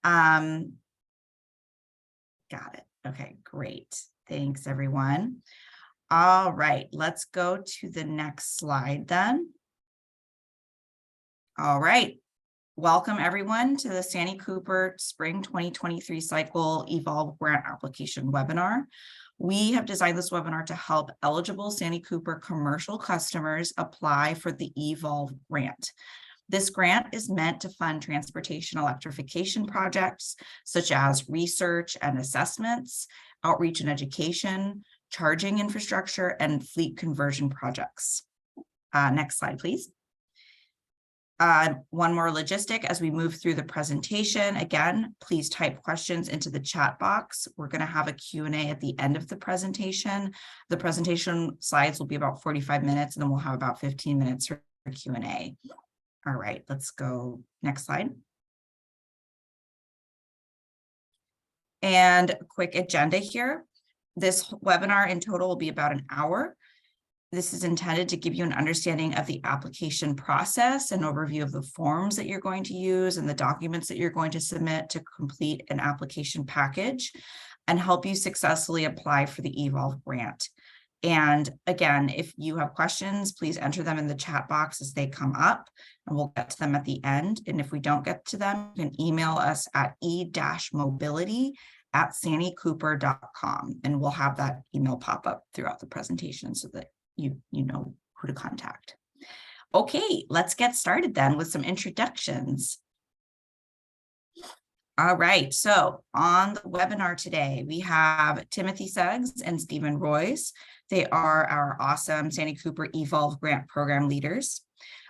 Got it. Okay, great. Thanks, everyone. All right, let's go to the next slide then. All right. Welcome, everyone, to the Santee Cooper Spring 2023 Cycle Evolve Grant Application webinar. We have designed this webinar to help eligible Santee Cooper commercial customers apply for the Evolve grant. This grant is meant to fund transportation electrification projects, such as research and assessments, outreach and education, charging infrastructure, and fleet conversion projects. Next slide, please. One more logistic as we move through the presentation. Again, please type questions into the chat box. We're going to have a Q&A at the end of the presentation. The presentation slides will be about 45 minutes, and then we'll have about 15 minutes for Q&A. All right, let's go. Next slide. And a quick agenda here. This webinar in total will be about an hour. This is intended to give you an understanding of the application process, an overview of the forms that you're going to use and the documents that you're going to submit to complete an application package, and help you successfully apply for the Evolve grant. And again, if you have questions, please enter them in the chat box as they come up, and we'll get to them at the end. And if we don't get to them, you can email us at e-mobility@santeecooper.com, and we'll have that email pop up throughout the presentation so that you know who to contact. Okay, let's get started then with some introductions. All right, so on the webinar today, we have Timothy Suggs and Stephen Royce. They are our awesome Santee Cooper Evolve Grant Program leaders.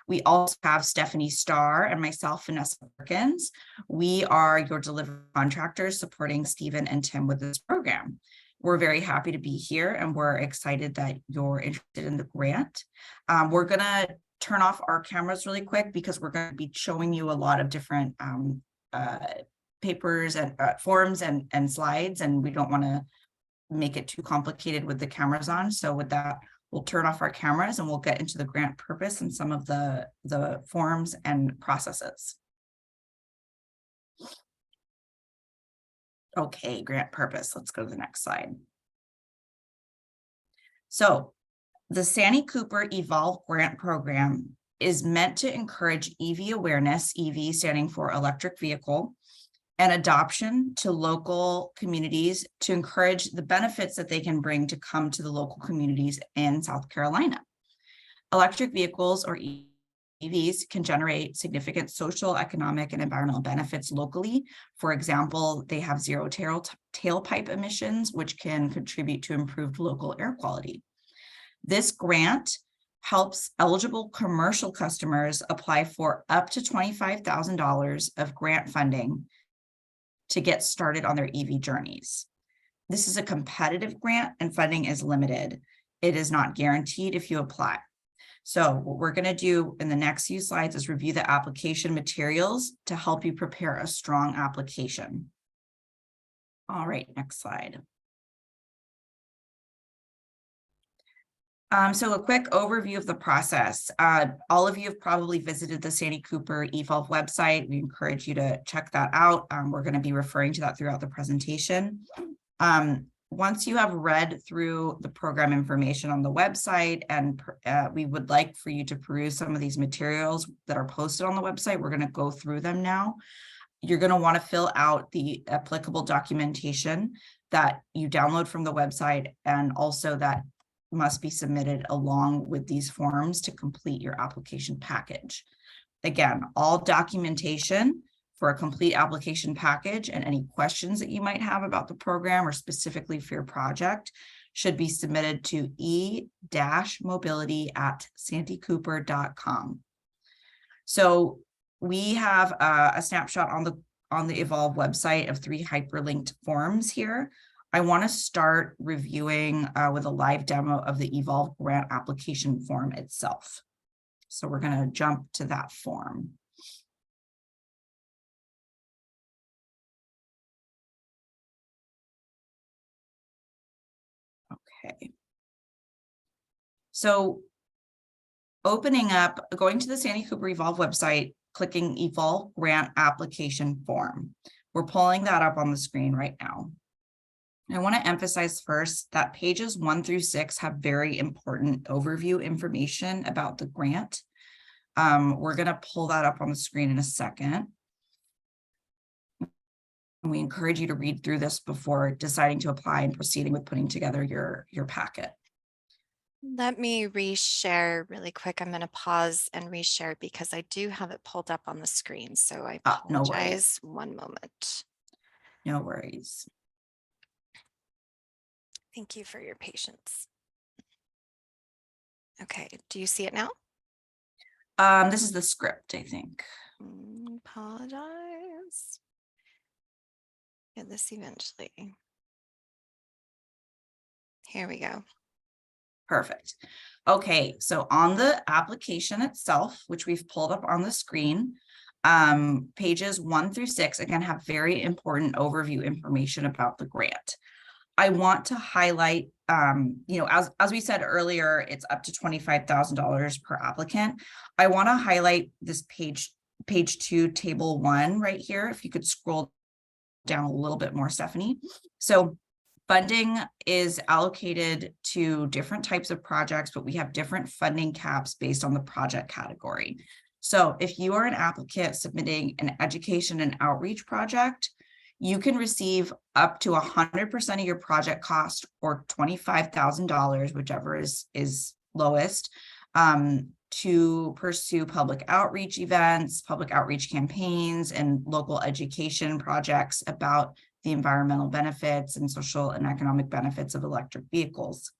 We also have Stephanie Starr and myself, Vanessa Perkins. We are your delivery contractors supporting Stephen and Tim with this program. We're very happy to be here, and we're excited that you're interested in the grant. We're going to turn off our cameras really quick because we're going to be showing you a lot of different papers and forms and slides, and we don't want to make it too complicated with the cameras on. So with that, we'll turn off our cameras and we'll get into the grant purpose and some of the forms and processes. Okay, grant purpose. Let's go to the next slide. So the Santee Cooper Evolve Grant Program is meant to encourage EV awareness, EV standing for electric vehicle, and adoption to local communities to encourage the benefits that they can bring to come to the local communities in South Carolina. Electric vehicles, or EVs, can generate significant social, economic, and environmental benefits locally. For example, they have zero tailpipe emissions, which can contribute to improved local air quality. This grant helps eligible commercial customers apply for up to $25,000 of grant funding to get started on their EV journeys. This is a competitive grant and funding is limited. It is not guaranteed if you apply. So what we're going to do in the next few slides is review the application materials to help you prepare a strong application. All right, next slide. So a quick overview of the process. All of you have probably visited the Santee Cooper Evolve website. We encourage you to check that out. We're going to be referring to that throughout the presentation. Once you have read through the program information on the website, and we would like for you to peruse some of these materials that are posted on the website, we're going to go through them now. You're going to want to fill out the applicable documentation that you download from the website, and also that must be submitted along with these forms to complete your application package. Again, all documentation for a complete application package and any questions that you might have about the program or specifically for your project should be submitted to e-mobility@santeecooper.com. So we have a snapshot on the Evolve website of 3 hyperlinked forms here. I want to start reviewing with a live demo of the Evolve grant application form itself. So we're going to jump to that form. Okay. So opening up, going to the Santee Cooper Evolve website, clicking Evolve grant application form. We're pulling that up on the screen right now. I want to emphasize first that pages 1 through 6 have very important overview information about the grant. We're going to pull that up on the screen in a second. And we encourage you to read through this before deciding to apply and proceeding with putting together your packet. Let me reshare really quick. I'm going to pause and reshare because I do have it pulled up on the screen. So I No worries. apologize. One moment. No worries. Thank you for your patience. Okay, do you see it now? This is the script, I think. Apologize. Get this eventually. Here we go. Perfect. Okay, so on the application itself, which we've pulled up on the screen, pages 1 through 6, again, have very important overview information about the grant. I want to highlight, as we said earlier, it's up to $25,000 per applicant. I want to highlight this page 2, table 1 right here. If you could scroll down a little bit more, Stephanie. So funding is allocated to different types of projects, but we have different funding caps based on the project category. So if you are an applicant submitting an education and outreach project, you can receive up to 100% of your project cost, or $25,000, whichever is lowest, to pursue public outreach events, public outreach campaigns, and local education projects about the environmental benefits and social and economic benefits of electric vehicles.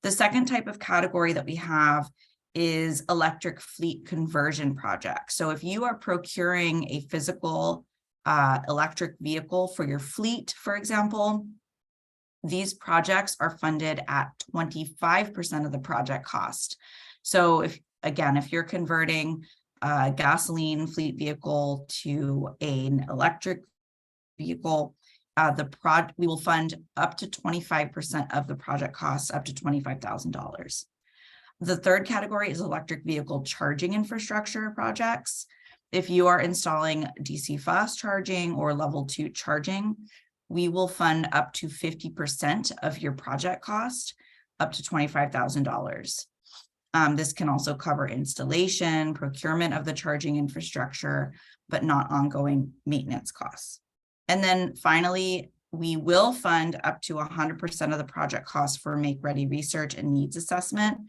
The second type of category that we have is electric fleet conversion projects. So if you are procuring a physical electric vehicle for your fleet, for example, these projects are funded at 25% of the project cost. So if you're converting a gasoline fleet vehicle to an electric vehicle, we will fund up to 25% of the project costs, up to $25,000. The third category is electric vehicle charging infrastructure projects. If you are installing DC fast charging or level 2 charging, we will fund up to 50% of your project cost, up to $25,000. This can also cover installation, procurement of the charging infrastructure, but not ongoing maintenance costs. And then finally, we will fund up to 100% of the project costs for make-ready research and needs assessment.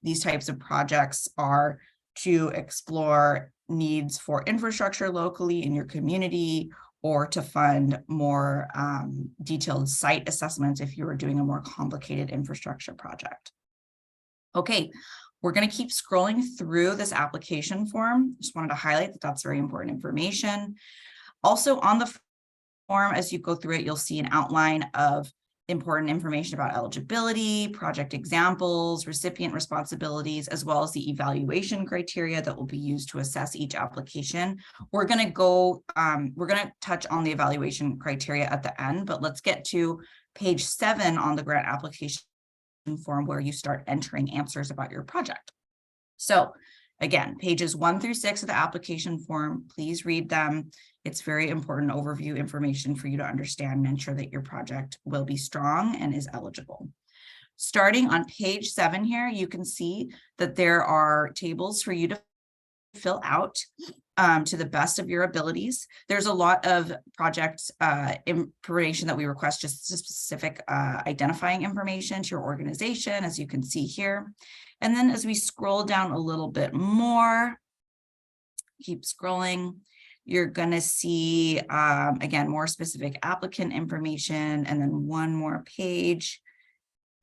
These types of projects are to explore needs for infrastructure locally in your community, or to fund more detailed site assessments if you are doing a more complicated infrastructure project. Okay, we're going to keep scrolling through this application form. Just wanted to highlight that that's very important information. Also on the form, as you go through it, you'll see an outline of important information about eligibility, project examples, recipient responsibilities, as well as the evaluation criteria that will be used to assess each application. We're going to touch on the evaluation criteria at the end, but let's get to page 7 on the grant application form, where you start entering answers about your project. So again, pages 1 through 6 of the application form, please read them. It's very important overview information for you to understand and ensure that your project will be strong and is eligible. Starting on page 7 here, you can see that there are tables for you to fill out to the best of your abilities. There's a lot of project information that we request, just specific identifying information to your organization, as you can see here. And then as we scroll down a little bit more, keep scrolling, you're going to see, again, more specific applicant information. And then one more page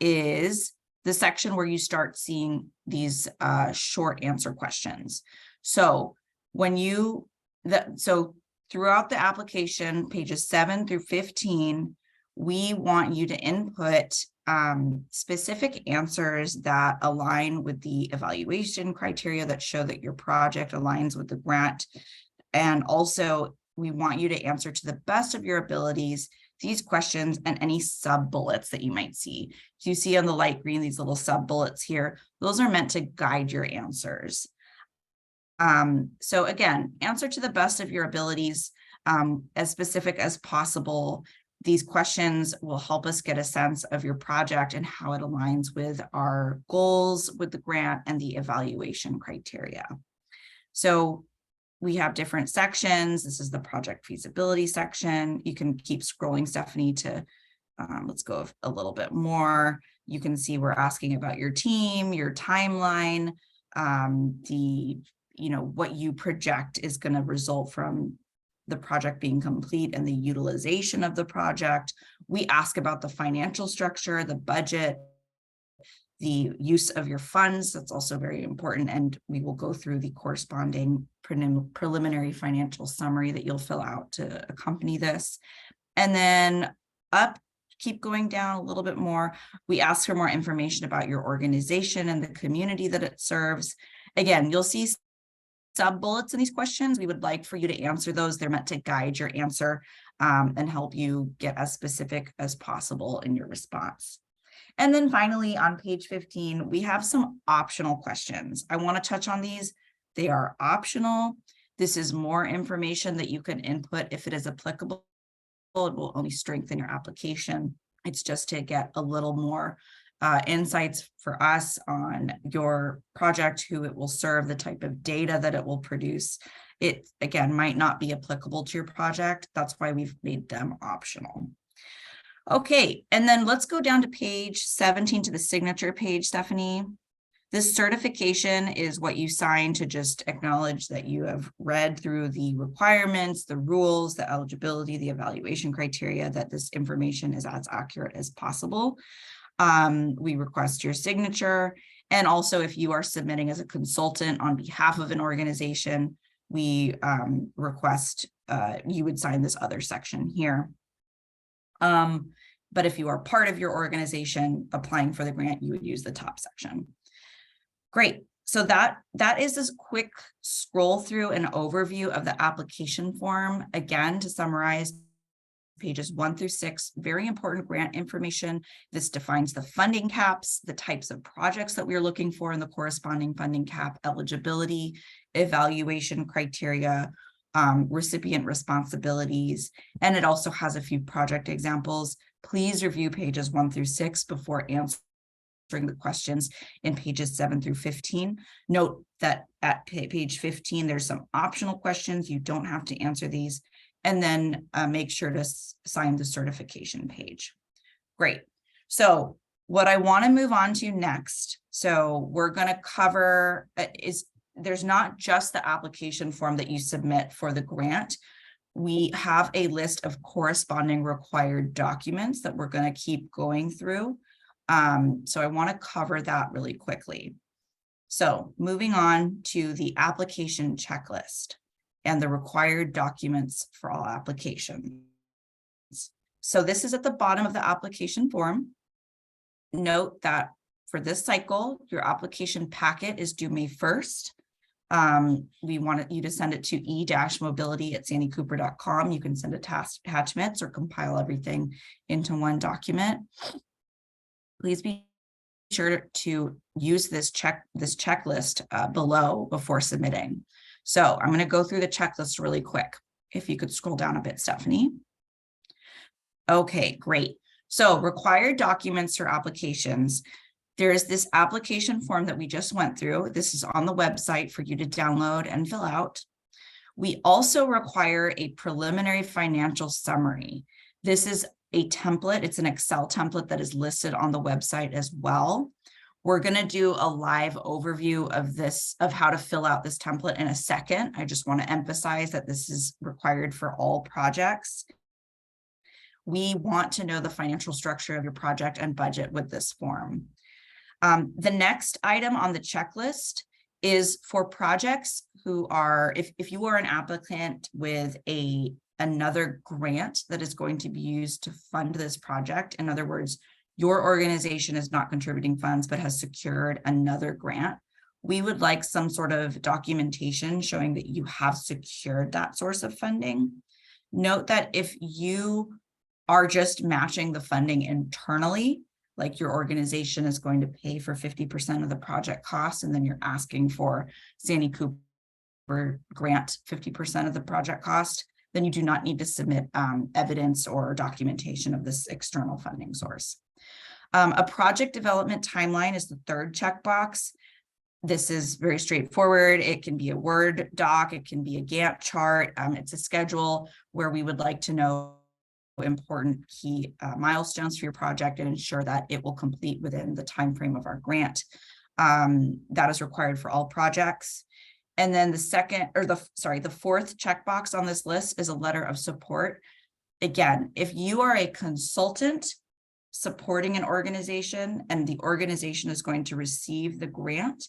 is the section where you start seeing these short answer questions. So throughout the application, pages 7 through 15, we want you to input specific answers that align with the evaluation criteria that show that your project aligns with the grant. And also, we want you to answer to the best of your abilities these questions and any sub bullets that you might see. So you see on the light green, these little sub bullets here, those are meant to guide your answers. So again, answer to the best of your abilities. as specific as possible. These questions will help us get a sense of your project and how it aligns with our goals with the grant and the evaluation criteria. So we have different sections. This is the project feasibility section. You can keep scrolling, Stephanie, to let's go a little bit more. You can see we're asking about your team, your timeline, what you project is going to result from the project being complete and the utilization of the project. We ask about the financial structure, the budget, the use of your funds. That's also very important. And we will go through the corresponding preliminary financial summary that you'll fill out to accompany this. And then keep going down a little bit more. We ask for more information about your organization and the community that it serves. Again, you'll see sub bullets in these questions. We would like for you to answer those. They're meant to guide your answer and help you get as specific as possible in your response. And then finally, on page 15, we have some optional questions. I want to touch on these. They are optional. This is more information that you can input if it is applicable. It will only strengthen your application. It's just to get a little more insights for us on your project, who it will serve, the type of data that it will produce. It, again, might not be applicable to your project. That's why we've made them optional. Okay, and then let's go down to page 17 to the signature page, Stephanie. This certification is what you sign to just acknowledge that you have read through the requirements, the rules, the eligibility, the evaluation criteria, that this information is as accurate as possible. We request your signature. And also, if you are submitting as a consultant on behalf of an organization, we request you would sign this other section here. But if you are part of your organization applying for the grant, you would use the top section. Great. So that is this quick scroll through an overview of the application form. Again, to summarize, pages 1 through 6, very important grant information. This defines the funding caps, the types of projects that we're looking for in the corresponding funding cap, eligibility, evaluation criteria, recipient responsibilities, and it also has a few project examples. Please review pages 1 through 6 before answering the questions in pages 7 through 15. Note that at page 15, there's some optional questions. You don't have to answer these. And then make sure to sign the certification page. Great. So what I want to move on to next, so we're going to cover there's not just the application form that you submit for the grant. We have a list of corresponding required documents that we're going to keep going through. So I want to cover that really quickly. So moving on to the application checklist and the required documents for all applications. So this is at the bottom of the application form. Note that for this cycle, your application packet is due May 1st. We want you to send it to e-mobility@sandycooper.com. You can send attachments or compile everything into one document. Please be sure to use this checklist below before submitting. So I'm going to go through the checklist really quick. If you could scroll down a bit, Stephanie. Okay, great. So required documents for applications. There is this application form that we just went through. This is on the website for you to download and fill out. We also require a preliminary financial summary. This is a template. It's an Excel template that is listed on the website as well. We're going to do a live overview of how to fill out this template in a second. I just want to emphasize that this is required for all projects. We want to know the financial structure of your project and budget with this form. The next item on the checklist is for projects who are, if you are an applicant with another grant that is going to be used to fund this project, in other words, your organization is not contributing funds but has secured another grant, we would like some sort of documentation showing that you have secured that source of funding. Note that if you are just matching the funding internally, like your organization is going to pay for 50% of the project costs, and then you're asking for Sandy Cooper grant 50% of the project cost, then you do not need to submit evidence or documentation of this external funding source. A project development timeline is the third checkbox. This is very straightforward. It can be a Word doc, it can be a Gantt chart. It's a schedule where we would like to know important key milestones for your project and ensure that it will complete within the time frame of our grant. That is required for all projects. And then the fourth checkbox on this list is a letter of support. Again, if you are a consultant supporting an organization and the organization is going to receive the grant,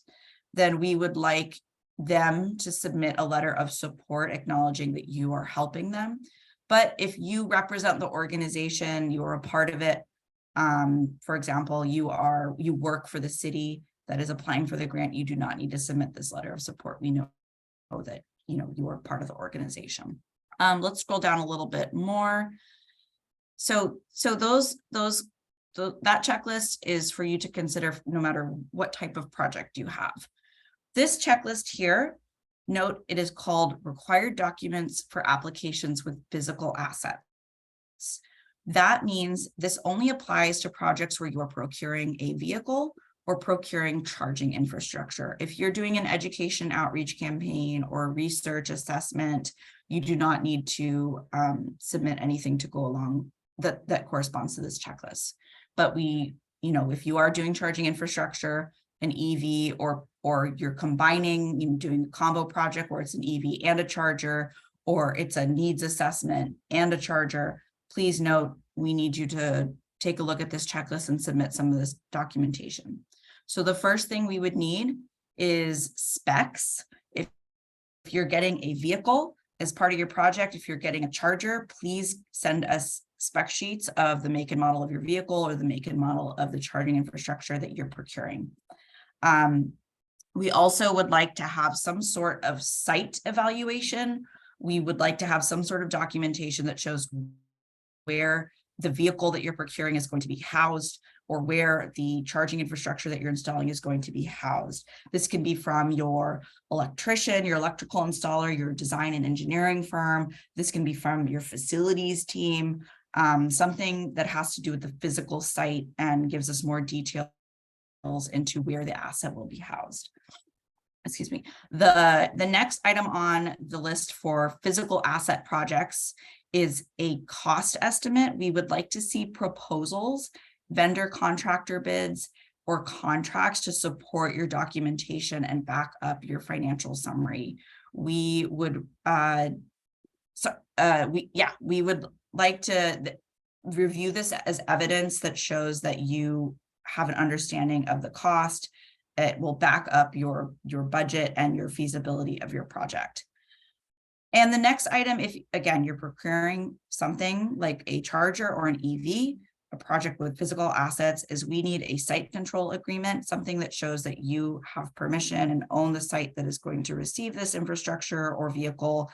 then we would like them to submit a letter of support acknowledging that you are helping them. But if you represent the organization, you are a part of it, for example, you work for the city that is applying for the grant, you do not need to submit this letter of support. We know that you are part of the organization. Let's scroll down a little bit more. So that checklist is for you to consider no matter what type of project you have. This checklist here, note it is called required documents for applications with physical assets. That means this only applies to projects where you are procuring a vehicle or procuring charging infrastructure. If you're doing an education outreach campaign or research assessment, you do not need to submit anything to go along that corresponds to this checklist. But if you are doing charging infrastructure, an EV, or you're combining, doing a combo project where it's an EV and a charger, or it's a needs assessment and a charger, please note, we need you to take a look at this checklist and submit some of this documentation. So the first thing we would need is specs. If you're getting a vehicle as part of your project, if you're getting a charger, please send us spec sheets of the make and model of your vehicle or the make and model of the charging infrastructure that you're procuring. We also would like to have some sort of site evaluation. We would like to have some sort of documentation that shows where the vehicle that you're procuring is going to be housed, or where the charging infrastructure that you're installing is going to be housed. This can be from your electrician, your electrical installer, your design and engineering firm. This can be from your facilities team, something that has to do with the physical site and gives us more details into where the asset will be housed. Excuse me. The next item on the list for physical asset projects is a cost estimate. We would like to see proposals, vendor contractor bids, or contracts to support your documentation and back up your financial summary. We would we would like to review this as evidence that shows that you have an understanding of the cost. It will back up your budget and your feasibility of your project. And the next item, if again, you're procuring something like a charger or an EV, a project with physical assets, is we need a site control agreement, something that shows that you have permission and own the site that is going to receive this infrastructure or vehicle.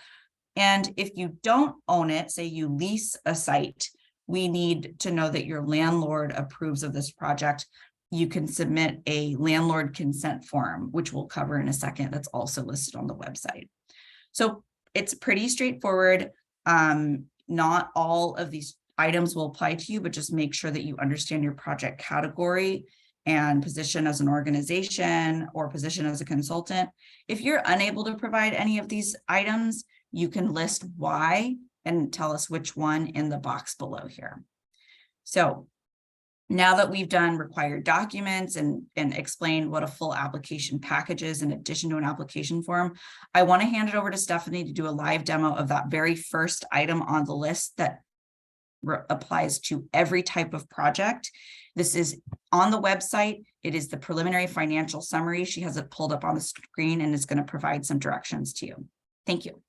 And if you don't own it, say you lease a site, we need to know that your landlord approves of this project. You can submit a landlord consent form, which we'll cover in a second. That's also listed on the website. So it's pretty straightforward. Not all of these items will apply to you, but just make sure that you understand your project category and position as an organization or position as a consultant. If you're unable to provide any of these items, you can list why and tell us which one in the box below here. So now that we've done required documents and explained what a full application package is in addition to an application form, I want to hand it over to Stephanie to do a live demo of that very first item on the list that applies to every type of project. This is on the website. It is the preliminary financial summary. She has it pulled up on the screen and is going to provide some directions to you. Thank you.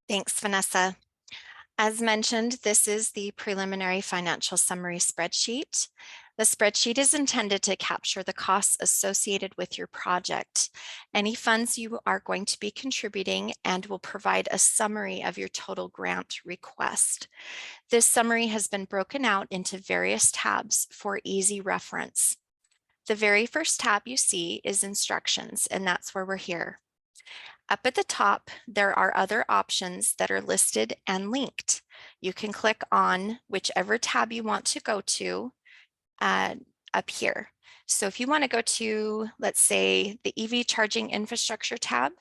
Thanks, Vanessa. As mentioned, this is the preliminary financial summary spreadsheet. The spreadsheet is intended to capture the costs associated with your project, any funds you are going to be contributing, and will provide a summary of your total grant request. This summary has been broken out into various tabs for easy reference. The very first tab you see is instructions, and that's where we're here. Up at the top, there are other options that are listed and linked. You can click on whichever tab you want to go to up here. So if you want to go to, let's say, the EV charging infrastructure tab,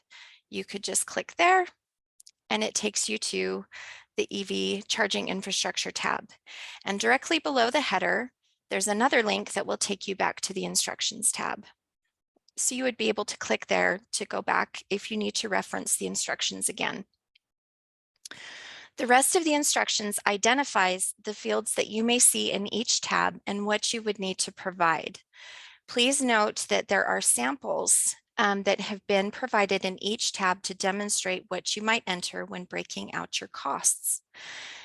you could just click there and it takes you to the EV charging infrastructure tab. And directly below the header, there's another link that will take you back to the instructions tab. So you would be able to click there to go back if you need to reference the instructions again. The rest of the instructions identifies the fields that you may see in each tab and what you would need to provide. Please note that there are samples that have been provided in each tab to demonstrate what you might enter when breaking out your costs.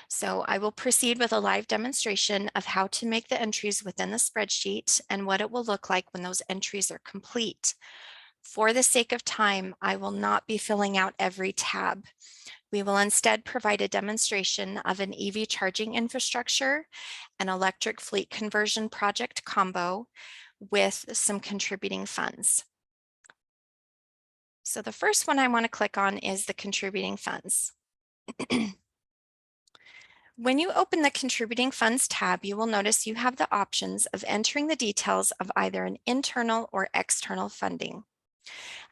So I will proceed with a live demonstration of how to make the entries within the spreadsheet and what it will look like when those entries are complete. For the sake of time, I will not be filling out every tab. We will instead provide a demonstration of an EV charging infrastructure and electric fleet conversion project combo with some contributing funds. So the first one I want to click on is the contributing funds. When you open the contributing funds tab, you will notice you have the options of entering the details of either an internal or external funding.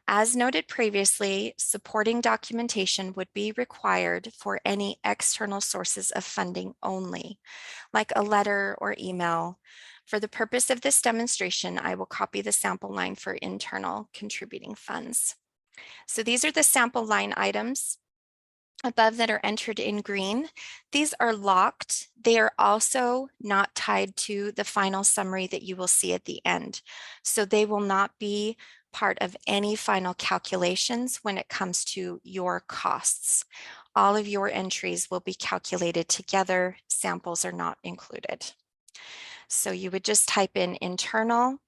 As noted previously, supporting documentation would be required for any external sources of funding only, like a letter or email. For the purpose of this demonstration, I will copy the sample line for internal contributing funds. So these are the sample line items above that are entered in green. These are locked. They are also not tied to the final summary that you will see at the end. So they will not be part of any final calculations when it comes to your costs. All of your entries will be calculated together. Samples are not included. So you would just type in internal.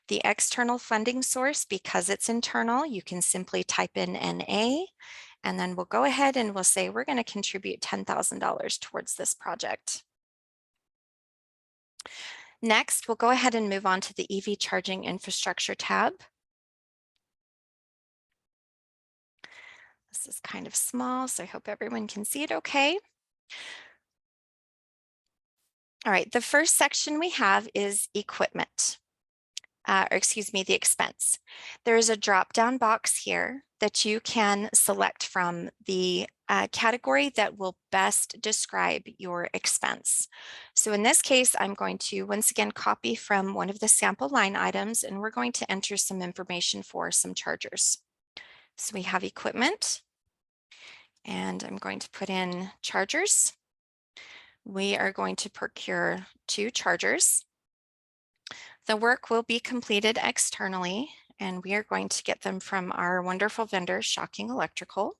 The external funding source, because it's internal, you can simply type in NA, and then we'll go ahead and we'll say we're going to contribute $10,000 towards this project. Next, we'll go ahead and move on to the EV charging infrastructure tab. This is kind of small, so I hope everyone can see it okay. All right, the first section we have is equipment. The expense. There is a drop-down box here that you can select from the category that will best describe your expense. So in this case, I'm going to once again copy from one of the sample line items, and we're going to enter some information for some chargers. So we have equipment, and I'm going to put in chargers. We are going to procure 2 chargers. The work will be completed externally, and we are going to get them from our wonderful vendor, Shocking Electrical.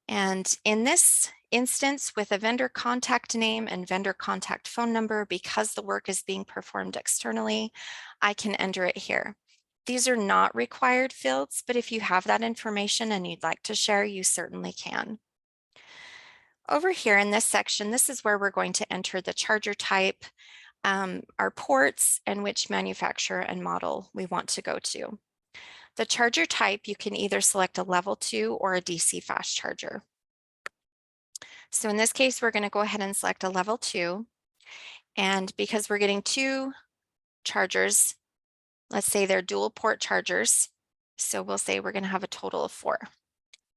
And in this instance, with a vendor contact name and vendor contact phone number, because the work is being performed externally, I can enter it here. These are not required fields, but if you have that information and you'd like to share, you certainly can. Over here in this section, this is where we're going to enter the charger type, our ports, and which manufacturer and model we want to go to. The charger type, you can either select a level 2 or a DC fast charger. So in this case, we're going to go ahead and select a level 2. And because we're getting 2 chargers, let's say they're dual port chargers. So we'll say we're going to have a total of 4.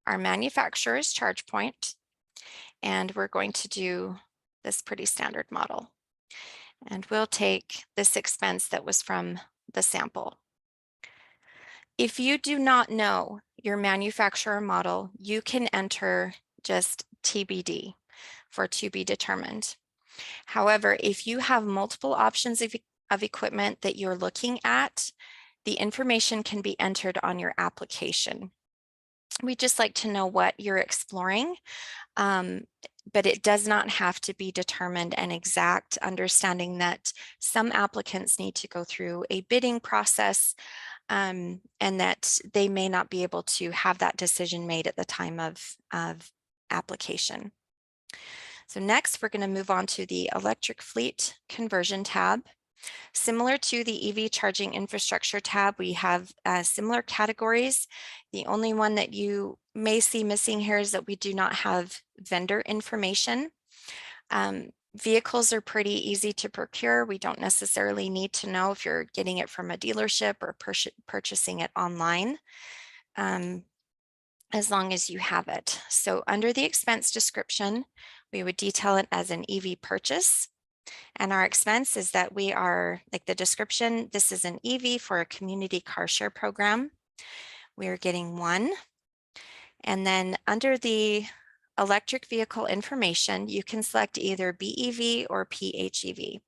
Our manufacturer is ChargePoint, and we're going to do this pretty standard model. And we'll take this expense that was from the sample. If you do not know your manufacturer model, you can enter just TBD for to be determined. However, if you have multiple options of equipment that you're looking at, the information can be entered on your application. We just like to know what you're exploring, but it does not have to be determined and exact, understanding that some applicants need to go through a bidding process, and that they may not be able to have that decision made at the time of application. So next, we're going to move on to the electric fleet conversion tab. Similar to the EV charging infrastructure tab, we have similar categories. The only one that you may see missing here is that we do not have vendor information. Vehicles are pretty easy to procure. We don't necessarily need to know if you're getting it from a dealership or purchasing it online, as long as you have it. So under the expense description, we would detail it as an EV purchase. And our expense is that we are, like the description, this is an EV for a community car share program. We are getting one. And then under the electric vehicle information, you can select either BEV or PHEV.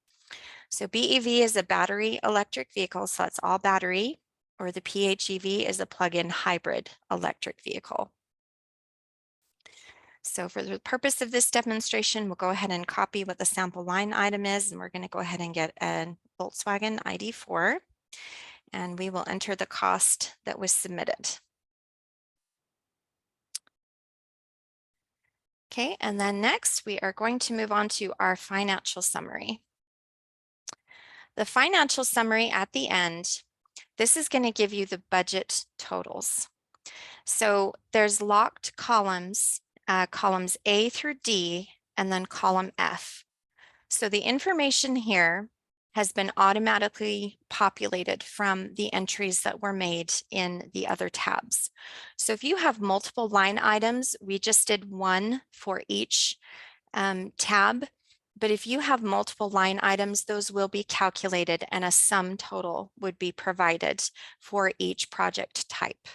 So BEV is a battery electric vehicle, so that's all battery, or the PHEV is a plug-in hybrid electric vehicle. So for the purpose of this demonstration, we'll go ahead and copy what the sample line item is, and we're going to go ahead and get a Volkswagen ID4, and we will enter the cost that was submitted. Okay, and then next we are going to move on to our financial summary. The financial summary at the end, this is going to give you the budget totals. So there's locked columns, columns A through D, and then column F. So the information here has been automatically populated from the entries that were made in the other tabs. So if you have multiple line items, we just did one for each tab. But if you have multiple line items, those will be calculated and a sum total would be provided for each project type.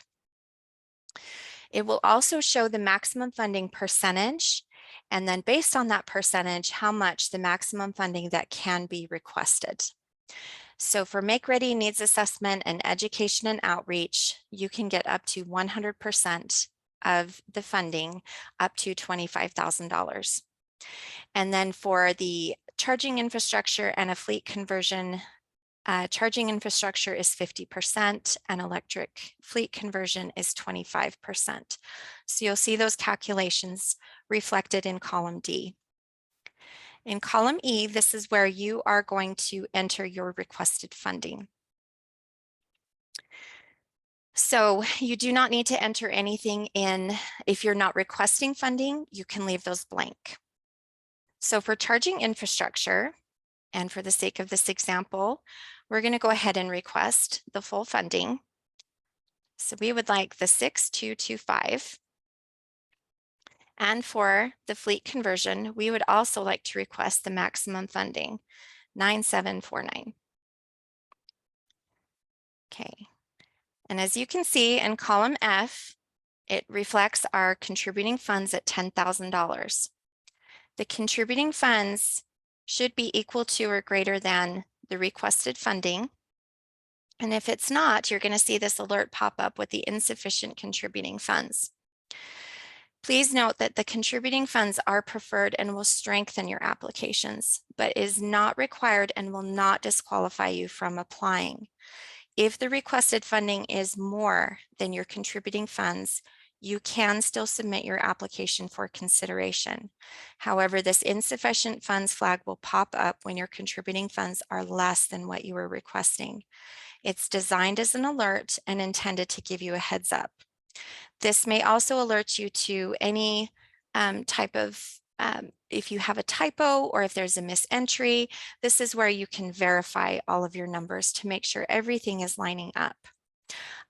It will also show the maximum funding percentage, and then based on that percentage, how much the maximum funding that can be requested. So for Make Ready Needs Assessment and Education and Outreach, you can get up to 100% of the funding, up to $25,000. And then for the charging infrastructure and a fleet conversion, charging infrastructure is 50% and electric fleet conversion is 25%. So you'll see those calculations reflected in column D. In column E, this is where you are going to enter your requested funding. So you do not need to enter anything in. If you're not requesting funding, you can leave those blank. So for charging infrastructure, and for the sake of this example, we're going to go ahead and request the full funding. So we would like the 6225. And for the fleet conversion, we would also like to request the maximum funding, 9749. Okay. And as you can see in column F, it reflects our contributing funds at $10,000. The contributing funds should be equal to or greater than the requested funding. And if it's not, you're going to see this alert pop up with the insufficient contributing funds. Please note that the contributing funds are preferred and will strengthen your applications, but is not required and will not disqualify you from applying. If the requested funding is more than your contributing funds, you can still submit your application for consideration. However, this insufficient funds flag will pop up when your contributing funds are less than what you were requesting. It's designed as an alert and intended to give you a heads up. This may also alert you to any type of, if you have a typo or if there's a misentry, this is where you can verify all of your numbers to make sure everything is lining up.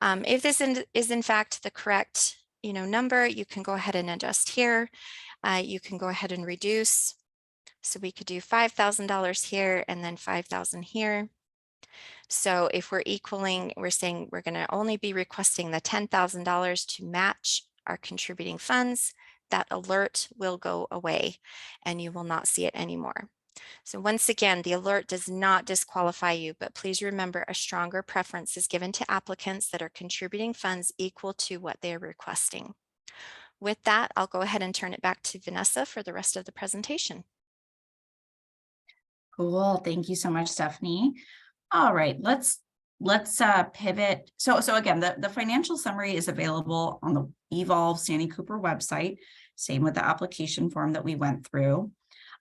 If this is in fact the correct number, you can go ahead and adjust here. You can go ahead and reduce. So we could do $5,000 here and then 5,000 here. So if we're equaling, we're saying we're going to only be requesting the $10,000 to match our contributing funds, that alert will go away and you will not see it anymore. So once again, the alert does not disqualify you, but please remember a stronger preference is given to applicants that are contributing funds equal to what they are requesting. With that, I'll go ahead and turn it back to Vanessa for the rest of the presentation. Cool. Thank you so much, Stephanie. All right, let's pivot. So again, the financial summary is available on the Evolve Sandy Cooper website. Same with the application form that we went through.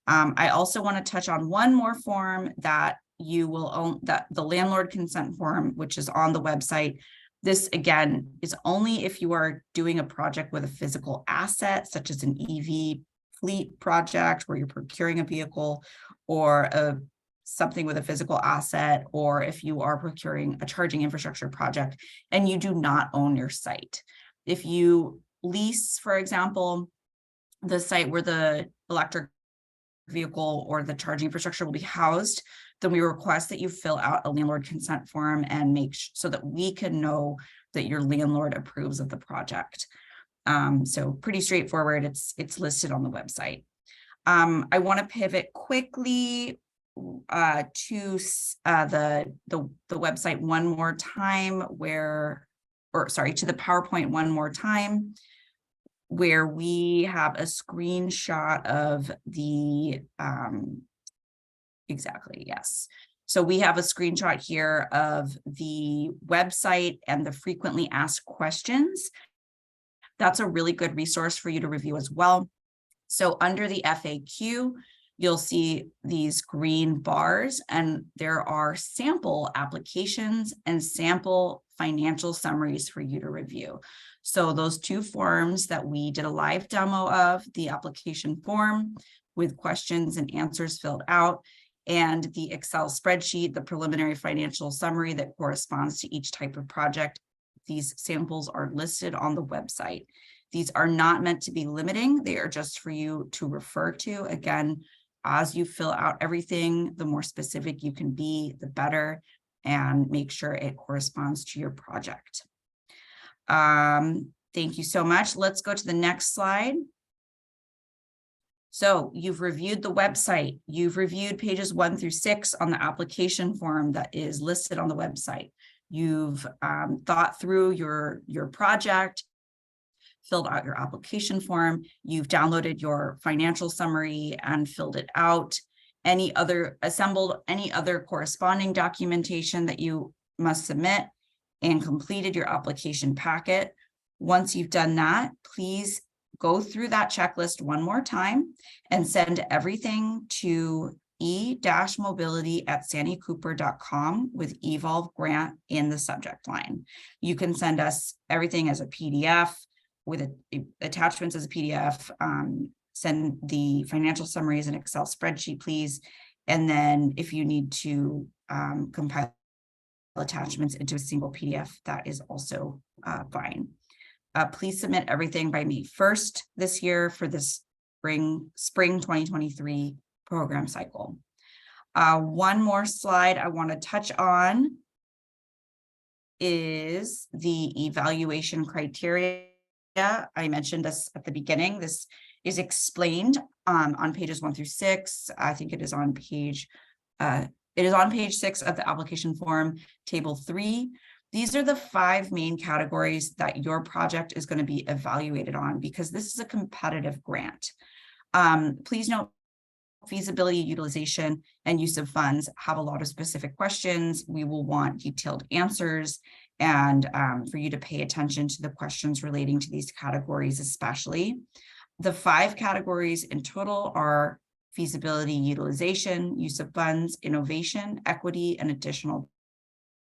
I also want to touch on one more form that you will own that the landlord consent form, which is on the website. This again is only if you are doing a project with a physical asset, such as an EV fleet project where you're procuring a vehicle, or something with a physical asset, or if you are procuring a charging infrastructure project and you do not own your site. If you lease, for example, the site where the electric vehicle or the charging infrastructure will be housed, then we request that you fill out a landlord consent form and so that we can know that your landlord approves of the project. So pretty straightforward. It's listed on the website. I want to pivot quickly to the website one more time, to the PowerPoint one more time, where we have a screenshot of the, exactly, yes. So we have a screenshot here of the website and the frequently asked questions. That's a really good resource for you to review as well. So under the FAQ, you'll see these green bars, and there are sample applications and sample financial summaries for you to review. So those two forms that we did a live demo of, the application form with questions and answers filled out, and the Excel spreadsheet, the preliminary financial summary that corresponds to each type of project. These samples are listed on the website. These are not meant to be limiting. They are just for you to refer to. Again, as you fill out everything, the more specific you can be, the better, and make sure it corresponds to your project. Thank you so much. Let's go to the next slide. So you've reviewed the website. You've reviewed pages 1 through 6 on the application form that is listed on the website. You've thought through your project, filled out your application form. You've downloaded your financial summary and filled it out. Assembled any other corresponding documentation that you must submit, and completed your application packet. Once you've done that, please go through that checklist one more time and send everything to e-mobility@sandycooper.com with Evolve Grant in the subject line. You can send us everything as a PDF with attachments as a PDF. Send the financial summary as an Excel spreadsheet, please. And then if you need to compile attachments into a single PDF, that is also fine. Please submit everything by May 1st this year for this spring 2023 program cycle. One more slide I want to touch on is the evaluation criteria. I mentioned this at the beginning. This is explained on pages 1 through 6. I think it is on page 6 of the application form, table 3. These are the 5 main categories that your project is going to be evaluated on, because this is a competitive grant. Please note, feasibility, utilization, and use of funds have a lot of specific questions. We will want detailed answers, and for you to pay attention to the questions relating to these categories especially. The 5 categories in total are feasibility, utilization, use of funds, innovation, equity, and additional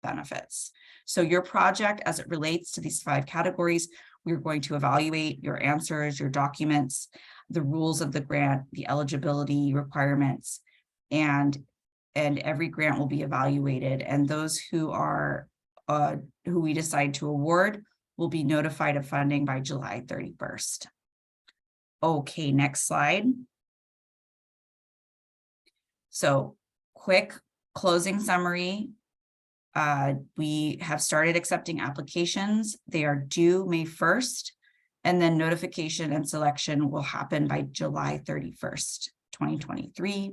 benefits. So your project, as it relates to these 5 categories, we're going to evaluate your answers, your documents, the rules of the grant, the eligibility requirements, and every grant will be evaluated. And those who we decide to award will be notified of funding by July 31st. Okay, next slide. So quick closing summary. We have started accepting applications. They are due May 1st, and then notification and selection will happen by July 31st, 2023.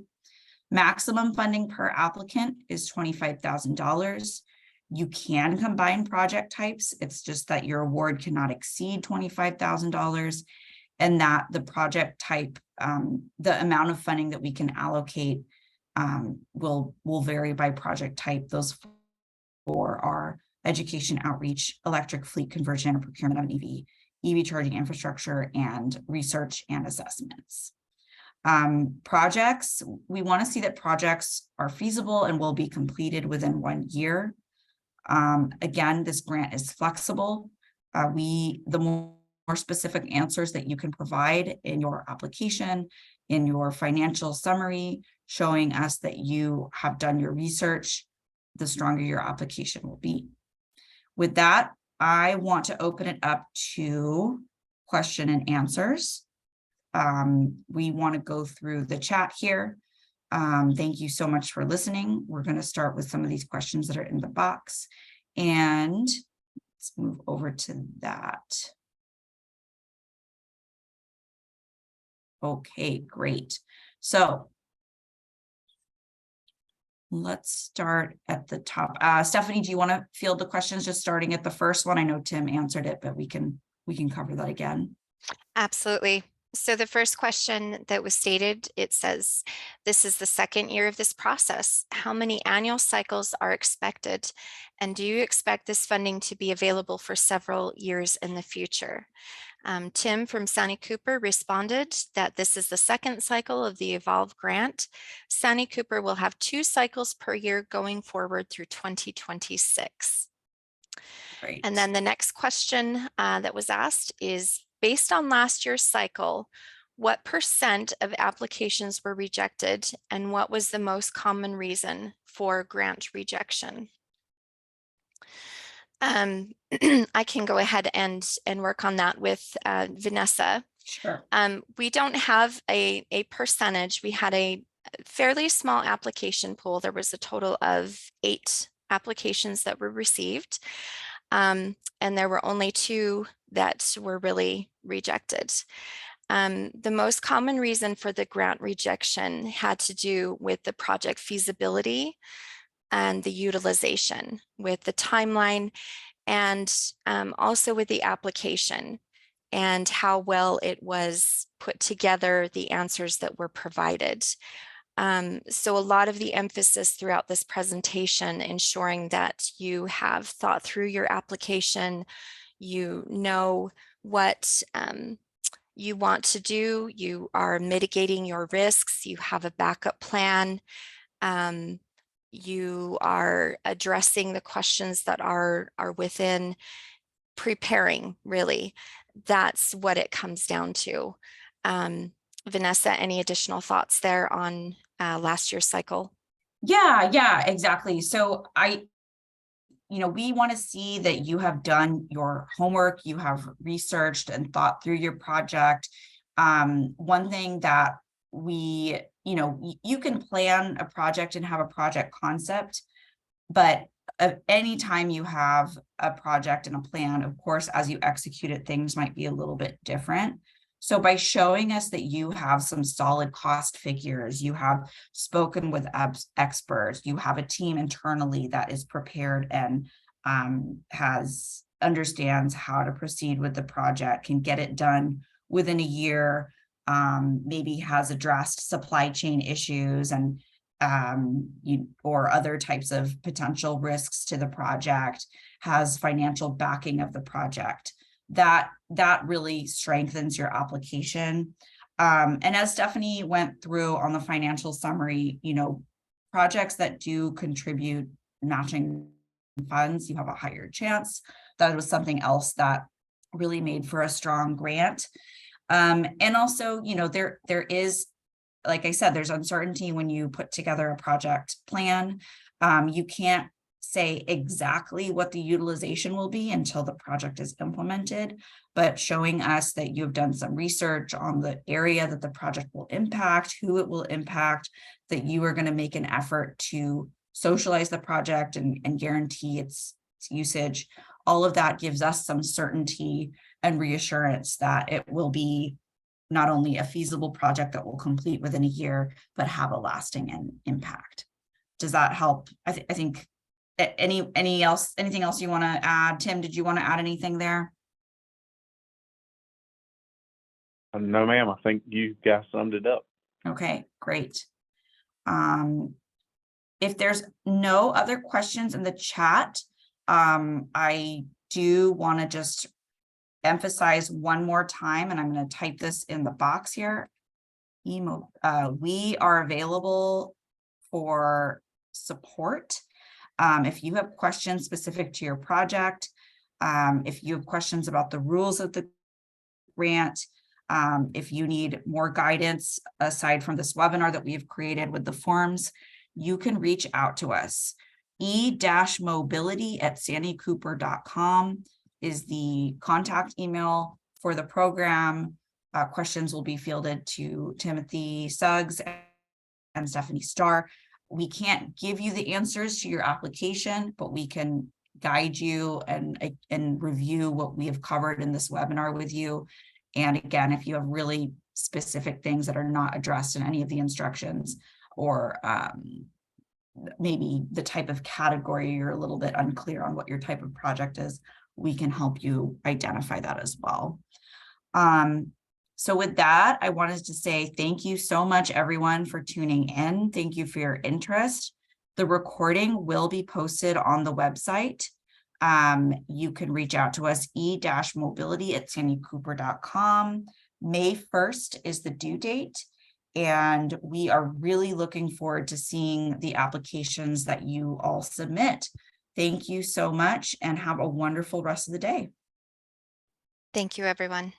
Maximum funding per applicant is $25,000. You can combine project types. It's just that your award cannot exceed $25,000, and that the project type, the amount of funding that we can allocate will vary by project type. Those for our education outreach, electric fleet conversion, and procurement of EV charging infrastructure, and research and assessments. Projects, we want to see that projects are feasible and will be completed within 1 year. Again, this grant is flexible. The more specific answers that you can provide in your application, in your financial summary, showing us that you have done your research, the stronger your application will be. With that, I want to open it up to question and answers. We want to go through the chat here. Thank you so much for listening. We're going to start with some of these questions that are in the box, and let's move over to that. Okay, great. So let's start at the top. Stephanie, do you want to field the questions just starting at the first one? I know Tim answered it, but we can cover that again. Absolutely. So the first question that was stated, it says, this is the second year of this process. How many annual cycles are expected? And do you expect this funding to be available for several years in the future? Tim from Sani Cooper responded that this is the second cycle of the Evolve grant. Sani Cooper will have 2 cycles per year going forward through 2026. Great. And then the next question that was asked is, based on last year's cycle, what % of applications were rejected and what was the most common reason for grant rejection? I can go ahead and work on that with Vanessa. Sure. We don't have a percentage. We had a fairly small application pool. There was a total of 8 applications that were received. And there were only 2 that were really rejected. The most common reason for the grant rejection had to do with the project feasibility and the utilization, with the timeline, and also with the application and how well it was put together, the answers that were provided. So a lot of the emphasis throughout this presentation, ensuring that you have thought through your application, you know what you want to do, you are mitigating your risks, you have a backup plan, you are addressing the questions that are within preparing, really. That's what it comes down to. Vanessa, any additional thoughts there on last year's cycle? Yeah, exactly. So we want to see that you have done your homework, you have researched and thought through your project. One thing that you can plan a project and have a project concept, but anytime you have a project and a plan, of course, as you execute it, things might be a little bit different. So by showing us that you have some solid cost figures, you have spoken with experts, you have a team internally that is prepared and understands how to proceed with the project, can get it done within a year, maybe has addressed supply chain issues and or other types of potential risks to the project, has financial backing of the project, that really strengthens your application. And as Stephanie went through on the financial summary, projects that do contribute matching funds, you have a higher chance. That was something else that really made for a strong grant. And also, there is, like I said, there's uncertainty when you put together a project plan. You can't say exactly what the utilization will be until the project is implemented, but showing us that you've done some research on the area that the project will impact, who it will impact, that you are going to make an effort to socialize the project and guarantee its usage. All of that gives us some certainty and reassurance that it will be not only a feasible project that will complete within a year, but have a lasting impact. Does that help? I think anything else you want to add? Tim, did you want to add anything there? No, ma'am. I think you guys summed it up. Okay, great. If there's no other questions in the chat, I do want to just emphasize one more time, and I'm going to type this in the box here. We are available for support. If you have questions specific to your project, if you have questions about the rules of the grant, if you need more guidance aside from this webinar that we have created with the forms, you can reach out to us. e-mobility@sandycooper.com is the contact email for the program. Questions will be fielded to Timothy Suggs and Stephanie Starr. We can't give you the answers to your application, but we can guide you and review what we have covered in this webinar with you. And again, if you have really specific things that are not addressed in any of the instructions, or maybe the type of category you're a little bit unclear on what your type of project is, we can help you identify that as well. So with that, I wanted to say thank you so much, everyone, for tuning in. Thank you for your interest. The recording will be posted on the website. You can reach out to us, e-mobility@sandycooper.com. May 1st is the due date, and we are really looking forward to seeing the applications that you all submit. Thank you so much and have a wonderful rest of the day. Thank you, everyone.